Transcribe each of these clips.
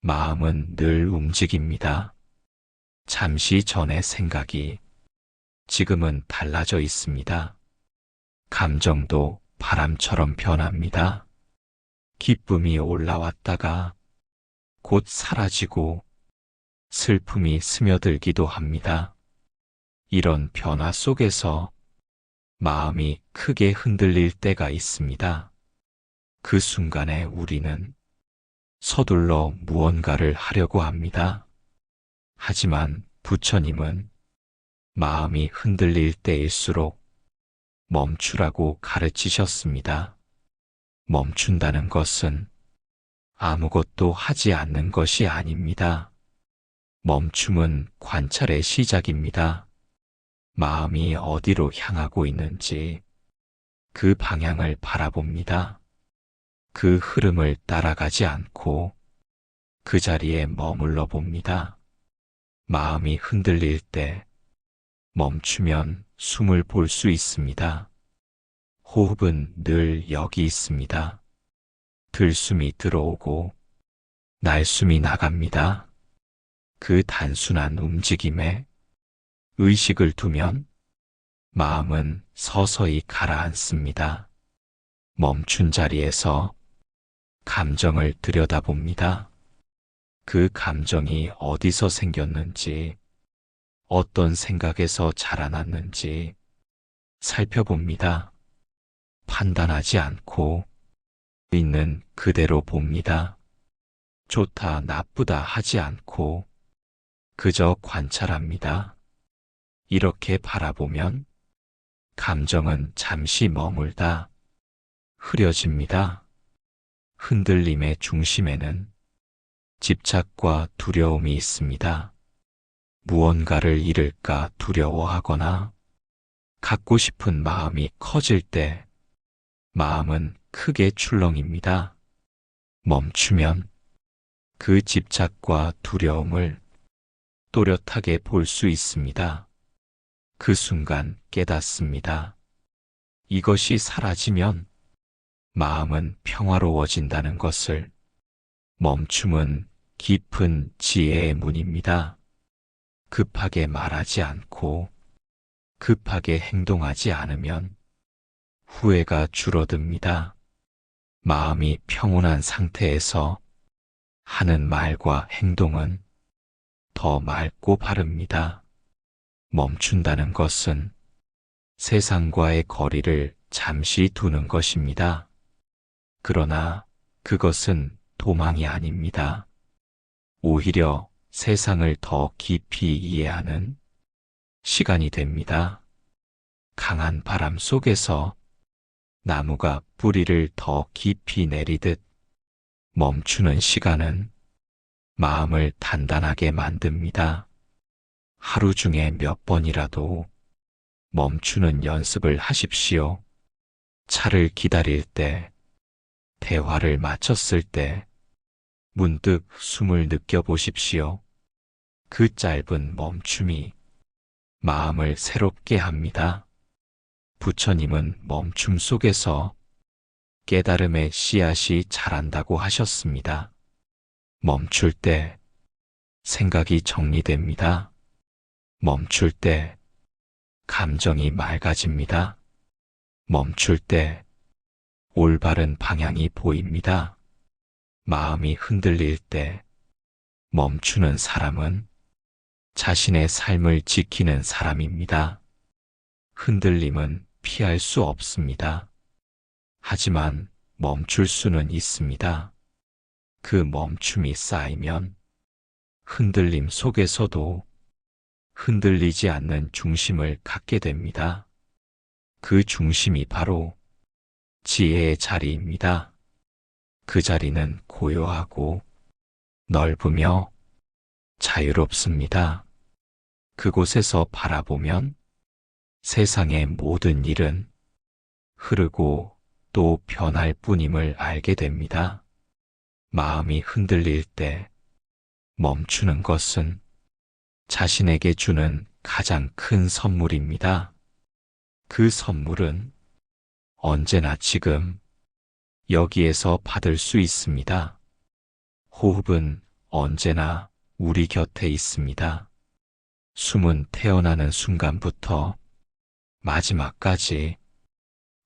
마음은 늘 움직입니다. 잠시 전의 생각이 지금은 달라져 있습니다. 감정도 바람처럼 변합니다. 기쁨이 올라왔다가 곧 사라지고 슬픔이 스며들기도 합니다. 이런 변화 속에서 마음이 크게 흔들릴 때가 있습니다. 그 순간에 우리는 서둘러 무언가를 하려고 합니다. 하지만 부처님은 마음이 흔들릴 때일수록 멈추라고 가르치셨습니다. 멈춘다는 것은 아무것도 하지 않는 것이 아닙니다. 멈춤은 관찰의 시작입니다. 마음이 어디로 향하고 있는지 그 방향을 바라봅니다. 그 흐름을 따라가지 않고 그 자리에 머물러 봅니다. 마음이 흔들릴 때 멈추면 숨을 볼 수 있습니다. 호흡은 늘 여기 있습니다. 들숨이 들어오고 날숨이 나갑니다. 그 단순한 움직임에 의식을 두면 마음은 서서히 가라앉습니다. 멈춘 자리에서 감정을 들여다봅니다. 그 감정이 어디서 생겼는지, 어떤 생각에서 자라났는지 살펴봅니다. 판단하지 않고 있는 그대로 봅니다. 좋다, 나쁘다 하지 않고 그저 관찰합니다. 이렇게 바라보면 감정은 잠시 머물다 흐려집니다. 흔들림의 중심에는 집착과 두려움이 있습니다. 무언가를 잃을까 두려워하거나 갖고 싶은 마음이 커질 때 마음은 크게 출렁입니다. 멈추면 그 집착과 두려움을 또렷하게 볼 수 있습니다. 그 순간 깨닫습니다. 이것이 사라지면 마음은 평화로워진다는 것을. 멈춤은 깊은 지혜의 문입니다. 급하게 말하지 않고 급하게 행동하지 않으면 후회가 줄어듭니다. 마음이 평온한 상태에서 하는 말과 행동은 더 맑고 바릅니다. 멈춘다는 것은 세상과의 거리를 잠시 두는 것입니다. 그러나 그것은 도망이 아닙니다. 오히려 세상을 더 깊이 이해하는 시간이 됩니다. 강한 바람 속에서 나무가 뿌리를 더 깊이 내리듯 멈추는 시간은 마음을 단단하게 만듭니다. 하루 중에 몇 번이라도 멈추는 연습을 하십시오. 차를 기다릴 때, 대화를 마쳤을 때, 문득 숨을 느껴보십시오. 그 짧은 멈춤이 마음을 새롭게 합니다. 부처님은 멈춤 속에서 깨달음의 씨앗이 자란다고 하셨습니다. 멈출 때 생각이 정리됩니다. 멈출 때 감정이 맑아집니다. 멈출 때 올바른 방향이 보입니다. 마음이 흔들릴 때 멈추는 사람은 자신의 삶을 지키는 사람입니다. 흔들림은 피할 수 없습니다. 하지만 멈출 수는 있습니다. 그 멈춤이 쌓이면 흔들림 속에서도 흔들리지 않는 중심을 갖게 됩니다. 그 중심이 바로 지혜의 자리입니다. 그 자리는 고요하고 넓으며 자유롭습니다. 그곳에서 바라보면 세상의 모든 일은 흐르고 또 변할 뿐임을 알게 됩니다. 마음이 흔들릴 때 멈추는 것은 자신에게 주는 가장 큰 선물입니다. 그 선물은 언제나 지금 여기에서 받을 수 있습니다. 호흡은 언제나 우리 곁에 있습니다. 숨은 태어나는 순간부터 마지막까지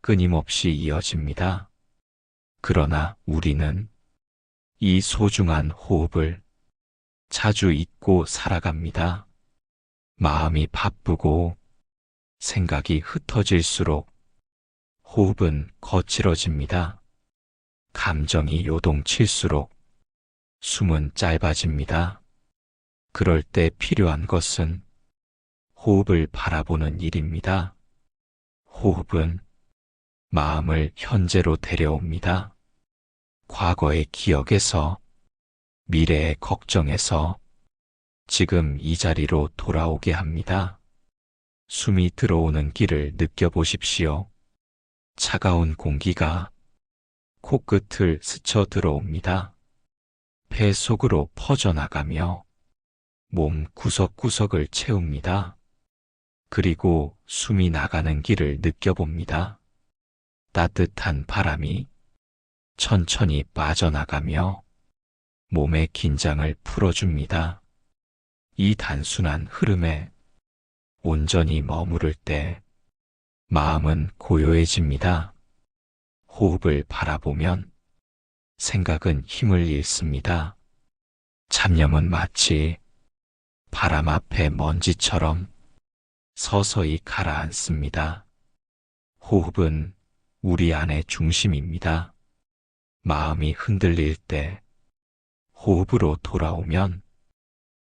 끊임없이 이어집니다. 그러나 우리는 이 소중한 호흡을 자주 잊고 살아갑니다. 마음이 바쁘고 생각이 흩어질수록 호흡은 거칠어집니다. 감정이 요동칠수록 숨은 짧아집니다. 그럴 때 필요한 것은 호흡을 바라보는 일입니다. 호흡은 마음을 현재로 데려옵니다. 과거의 기억에서, 미래의 걱정에서 지금 이 자리로 돌아오게 합니다. 숨이 들어오는 길을 느껴보십시오. 차가운 공기가 코끝을 스쳐 들어옵니다. 배 속으로 퍼져나가며 몸 구석구석을 채웁니다. 그리고 숨이 나가는 길을 느껴봅니다. 따뜻한 바람이 천천히 빠져나가며 몸의 긴장을 풀어줍니다. 이 단순한 흐름에 온전히 머무를 때 마음은 고요해집니다. 호흡을 바라보면 생각은 힘을 잃습니다. 잡념은 마치 바람 앞에 먼지처럼 서서히 가라앉습니다. 호흡은 우리 안의 중심입니다. 마음이 흔들릴 때 호흡으로 돌아오면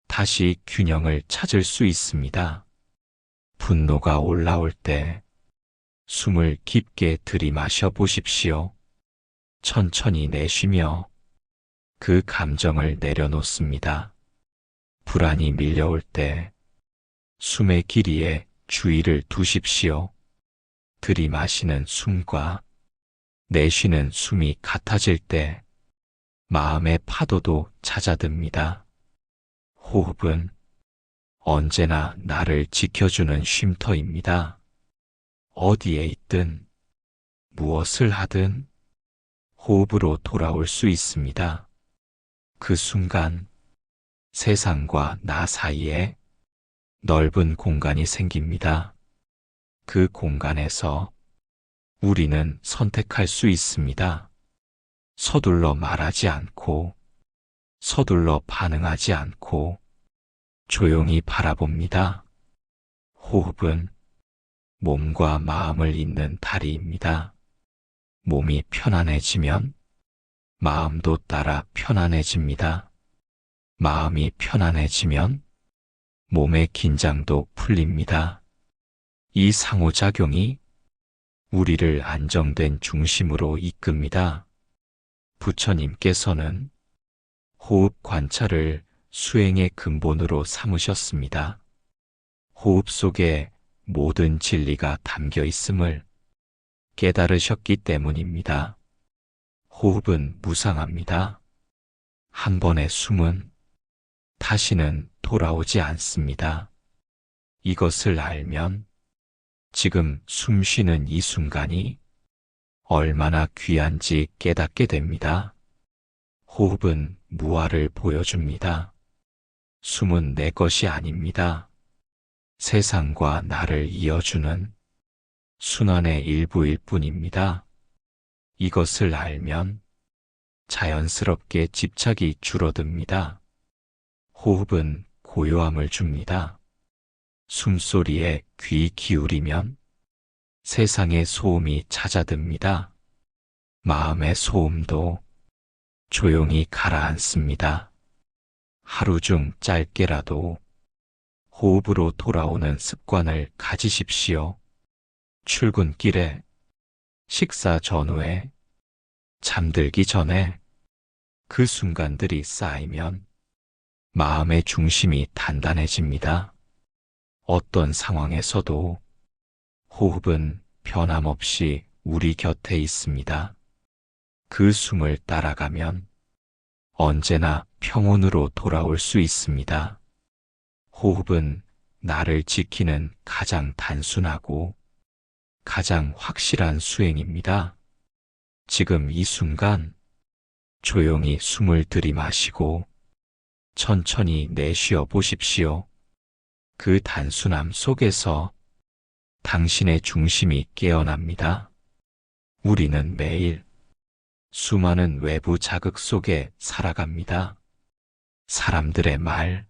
다시 균형을 찾을 수 있습니다. 분노가 올라올 때 숨을 깊게 들이마셔 보십시오. 천천히 내쉬며 그 감정을 내려놓습니다. 불안이 밀려올 때 숨의 길이에 주의를 두십시오. 들이마시는 숨과 내쉬는 숨이 같아질 때 마음의 파도도 잦아듭니다. 호흡은 언제나 나를 지켜주는 쉼터입니다. 어디에 있든 무엇을 하든 호흡으로 돌아올 수 있습니다. 그 순간 세상과 나 사이에 넓은 공간이 생깁니다. 그 공간에서 우리는 선택할 수 있습니다. 서둘러 말하지 않고, 서둘러 반응하지 않고, 조용히 바라봅니다. 호흡은 몸과 마음을 잇는 다리입니다. 몸이 편안해지면 마음도 따라 편안해집니다. 마음이 편안해지면 몸의 긴장도 풀립니다. 이 상호작용이 우리를 안정된 중심으로 이끕니다. 부처님께서는 호흡 관찰을 수행의 근본으로 삼으셨습니다. 호흡 속에 모든 진리가 담겨 있음을 깨달으셨기 때문입니다. 호흡은 무상합니다. 한 번의 숨은 다시는 돌아오지 않습니다. 이것을 알면 지금 숨 쉬는 이 순간이 얼마나 귀한지 깨닫게 됩니다. 호흡은 무아를 보여줍니다. 숨은 내 것이 아닙니다. 세상과 나를 이어주는 순환의 일부일 뿐입니다. 이것을 알면 자연스럽게 집착이 줄어듭니다. 호흡은 고요함을 줍니다. 숨소리에 귀 기울이면 세상의 소음이 잦아듭니다. 마음의 소음도 조용히 가라앉습니다. 하루 중 짧게라도 호흡으로 돌아오는 습관을 가지십시오. 출근길에, 식사 전후에, 잠들기 전에 그 순간들이 쌓이면 마음의 중심이 단단해집니다. 어떤 상황에서도 호흡은 변함없이 우리 곁에 있습니다. 그 숨을 따라가면 언제나 평온으로 돌아올 수 있습니다. 호흡은 나를 지키는 가장 단순하고 가장 확실한 수행입니다. 지금 이 순간 조용히 숨을 들이마시고 천천히 내쉬어 보십시오. 그 단순함 속에서 당신의 중심이 깨어납니다. 우리는 매일 수많은 외부 자극 속에 살아갑니다. 사람들의 말,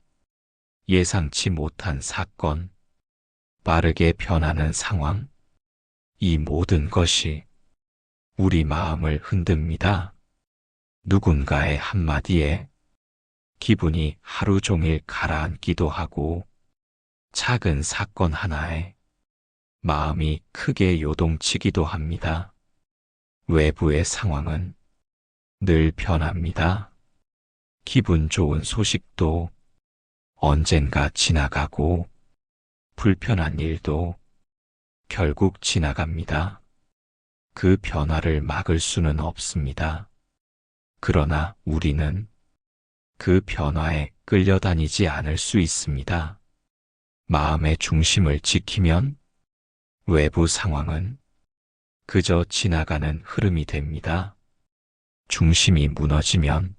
예상치 못한 사건, 빠르게 변하는 상황, 이 모든 것이 우리 마음을 흔듭니다. 누군가의 한마디에 기분이 하루 종일 가라앉기도 하고 작은 사건 하나에 마음이 크게 요동치기도 합니다. 외부의 상황은 늘 변합니다. 기분 좋은 소식도 언젠가 지나가고 불편한 일도 결국 지나갑니다. 그 변화를 막을 수는 없습니다. 그러나 우리는 그 변화에 끌려다니지 않을 수 있습니다. 마음의 중심을 지키면 외부 상황은 그저 지나가는 흐름이 됩니다. 중심이 무너지면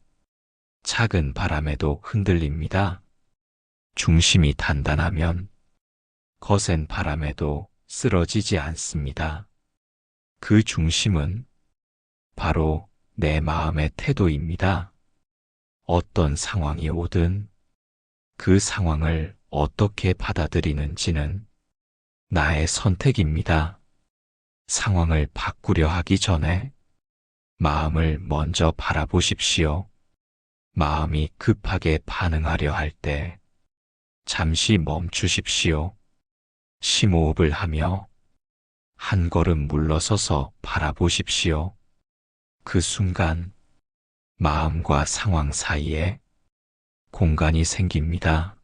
작은 바람에도 흔들립니다. 중심이 단단하면 거센 바람에도 쓰러지지 않습니다. 그 중심은 바로 내 마음의 태도입니다. 어떤 상황이 오든 그 상황을 어떻게 받아들이는지는 나의 선택입니다. 상황을 바꾸려 하기 전에 마음을 먼저 바라보십시오. 마음이 급하게 반응하려 할 때 잠시 멈추십시오. 심호흡을 하며 한 걸음 물러서서 바라보십시오. 그 순간 마음과 상황 사이에 공간이 생깁니다.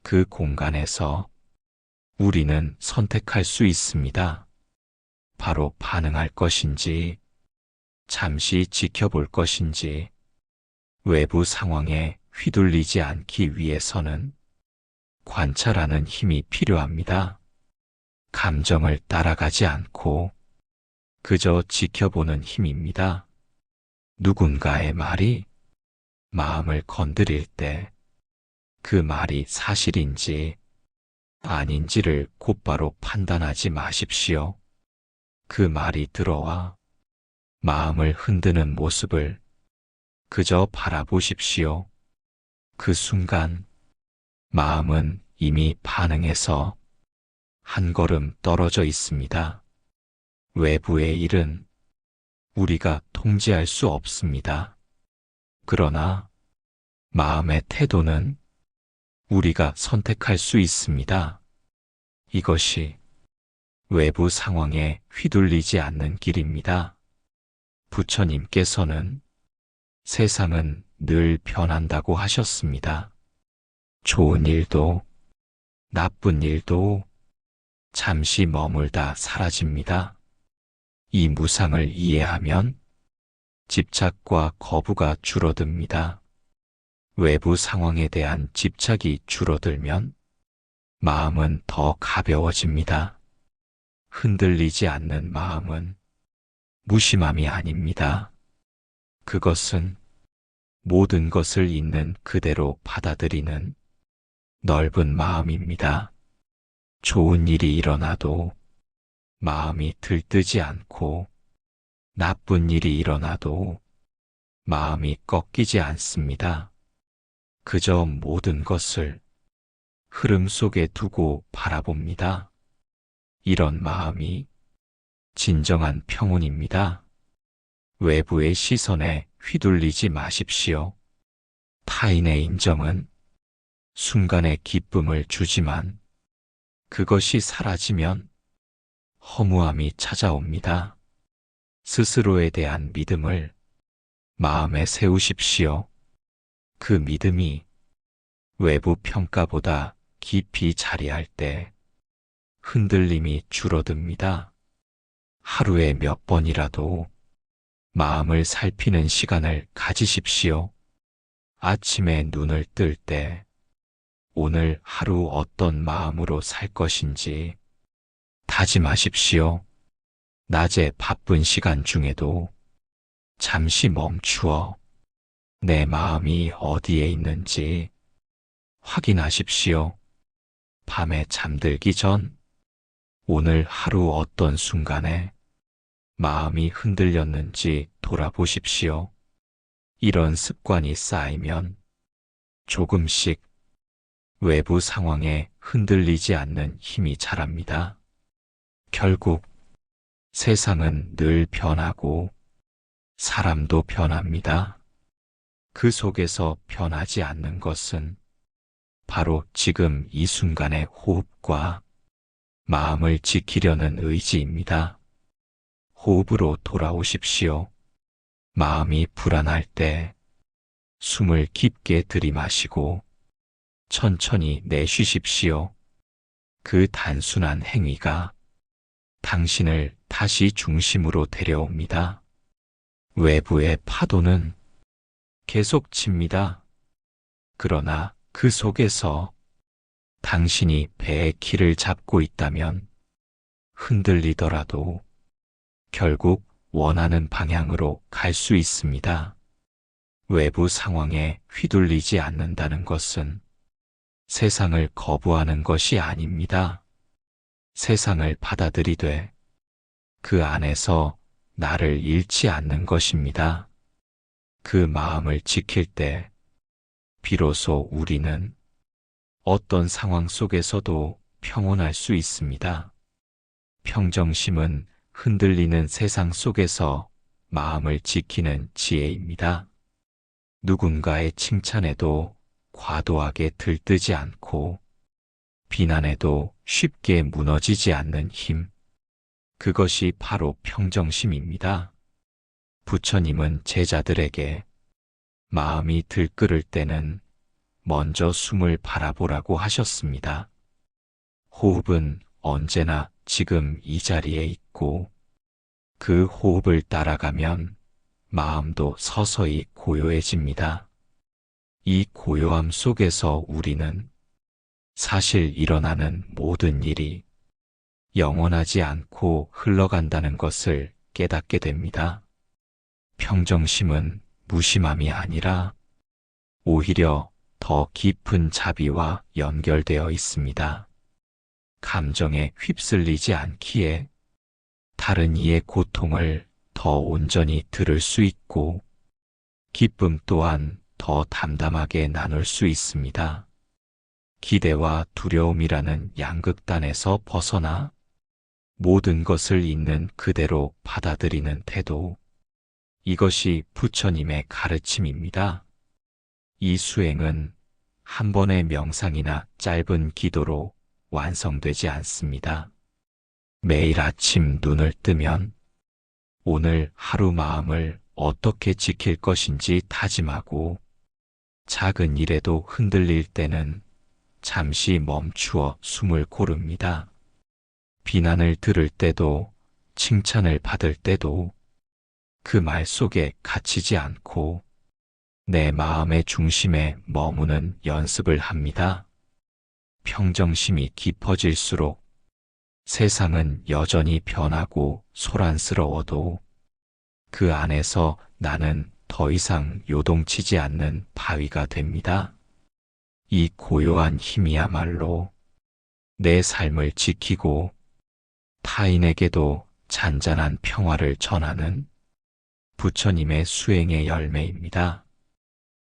그 공간에서 우리는 선택할 수 있습니다. 바로 반응할 것인지, 잠시 지켜볼 것인지, 외부 상황에 휘둘리지 않기 위해서는 관찰하는 힘이 필요합니다. 감정을 따라가지 않고 그저 지켜보는 힘입니다. 누군가의 말이 마음을 건드릴 때 그 말이 사실인지 아닌지를 곧바로 판단하지 마십시오. 그 말이 들어와 마음을 흔드는 모습을 그저 바라보십시오. 그 순간 마음은 이미 반응해서 한 걸음 떨어져 있습니다. 외부의 일은 우리가 통제할 수 없습니다. 그러나 마음의 태도는 우리가 선택할 수 있습니다. 이것이 외부 상황에 휘둘리지 않는 길입니다. 부처님께서는 세상은 늘 변한다고 하셨습니다. 좋은 일도 나쁜 일도 잠시 머물다 사라집니다. 이 무상을 이해하면 집착과 거부가 줄어듭니다. 외부 상황에 대한 집착이 줄어들면 마음은 더 가벼워집니다. 흔들리지 않는 마음은 무심함이 아닙니다. 그것은 모든 것을 있는 그대로 받아들이는 넓은 마음입니다. 좋은 일이 일어나도 마음이 들뜨지 않고 나쁜 일이 일어나도 마음이 꺾이지 않습니다. 그저 모든 것을 흐름 속에 두고 바라봅니다. 이런 마음이 진정한 평온입니다. 외부의 시선에 휘둘리지 마십시오. 타인의 인정은 순간의 기쁨을 주지만 그것이 사라지면 허무함이 찾아옵니다. 스스로에 대한 믿음을 마음에 세우십시오. 그 믿음이 외부 평가보다 깊이 자리할 때 흔들림이 줄어듭니다. 하루에 몇 번이라도 마음을 살피는 시간을 가지십시오. 아침에 눈을 뜰 때 오늘 하루 어떤 마음으로 살 것인지 다짐하십시오. 낮에 바쁜 시간 중에도 잠시 멈추어 내 마음이 어디에 있는지 확인하십시오. 밤에 잠들기 전 오늘 하루 어떤 순간에 마음이 흔들렸는지 돌아보십시오. 이런 습관이 쌓이면 조금씩 외부 상황에 흔들리지 않는 힘이 자랍니다. 결국 세상은 늘 변하고 사람도 변합니다. 그 속에서 변하지 않는 것은 바로 지금 이 순간의 호흡과 마음을 지키려는 의지입니다. 호흡으로 돌아오십시오. 마음이 불안할 때 숨을 깊게 들이마시고 천천히 내쉬십시오. 그 단순한 행위가 당신을 다시 중심으로 데려옵니다. 외부의 파도는 계속 칩니다. 그러나 그 속에서 당신이 배의 키를 잡고 있다면 흔들리더라도 결국 원하는 방향으로 갈 수 있습니다. 외부 상황에 휘둘리지 않는다는 것은 세상을 거부하는 것이 아닙니다. 세상을 받아들이되 그 안에서 나를 잃지 않는 것입니다. 그 마음을 지킬 때 비로소 우리는 어떤 상황 속에서도 평온할 수 있습니다. 평정심은 흔들리는 세상 속에서 마음을 지키는 지혜입니다. 누군가의 칭찬에도 과도하게 들뜨지 않고 비난에도 쉽게 무너지지 않는 힘. 그것이 바로 평정심입니다. 부처님은 제자들에게 마음이 들끓을 때는 먼저 숨을 바라보라고 하셨습니다. 호흡은 언제나 지금 이 자리에 있고 그 호흡을 따라가면 마음도 서서히 고요해집니다. 이 고요함 속에서 우리는 사실 일어나는 모든 일이 영원하지 않고 흘러간다는 것을 깨닫게 됩니다. 평정심은 무심함이 아니라 오히려 더 깊은 자비와 연결되어 있습니다. 감정에 휩쓸리지 않기에 다른 이의 고통을 더 온전히 들을 수 있고 기쁨 또한 더 담담하게 나눌 수 있습니다. 기대와 두려움이라는 양극단에서 벗어나 모든 것을 있는 그대로 받아들이는 태도. 이것이 부처님의 가르침입니다. 이 수행은 한 번의 명상이나 짧은 기도로 완성되지 않습니다. 매일 아침 눈을 뜨면 오늘 하루 마음을 어떻게 지킬 것인지 다짐하고 작은 일에도 흔들릴 때는 잠시 멈추어 숨을 고릅니다. 비난을 들을 때도 칭찬을 받을 때도 그 말 속에 갇히지 않고 내 마음의 중심에 머무는 연습을 합니다. 평정심이 깊어질수록 세상은 여전히 변하고 소란스러워도 그 안에서 나는 더 이상 요동치지 않는 바위가 됩니다. 이 고요한 힘이야말로 내 삶을 지키고 타인에게도 잔잔한 평화를 전하는 부처님의 수행의 열매입니다.